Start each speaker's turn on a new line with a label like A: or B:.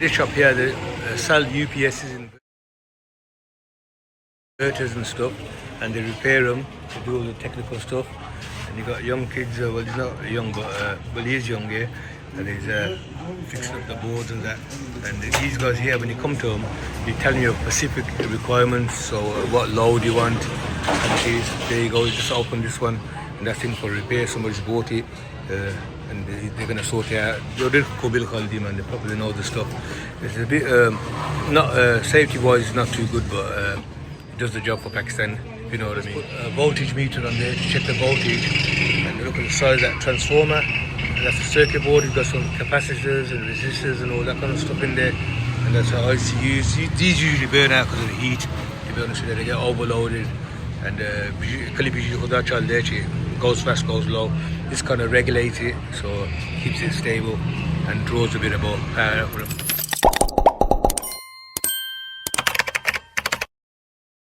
A: This shop here, they sell UPSs, inverters and stuff, and they repair them to do all the technical stuff. And you got young kids, well he's not young, but well he is young here, and he's fixing up the boards and that. And these guys here, when you come to them, they tell you specific requirements, so what load you want. And there you go, you just open this one, and that's in for repair. Somebody's bought it. And they're going to sort it out. They probably know the stuff. It's a bit, not safety-wise, it's not too good, but it does the job for Pakistan, if you know what I mean. A voltage meter on there to check the voltage, and look at the size of that transformer. And that's a circuit board. You've got some capacitors and resistors and all that kind of stuff in there. And that's how ICUs. These usually burn out because of the heat. To be honest with you, they get overloaded. And goes fast, goes low. This kind of regulates it, so keeps it stable and draws a bit of more power out for them.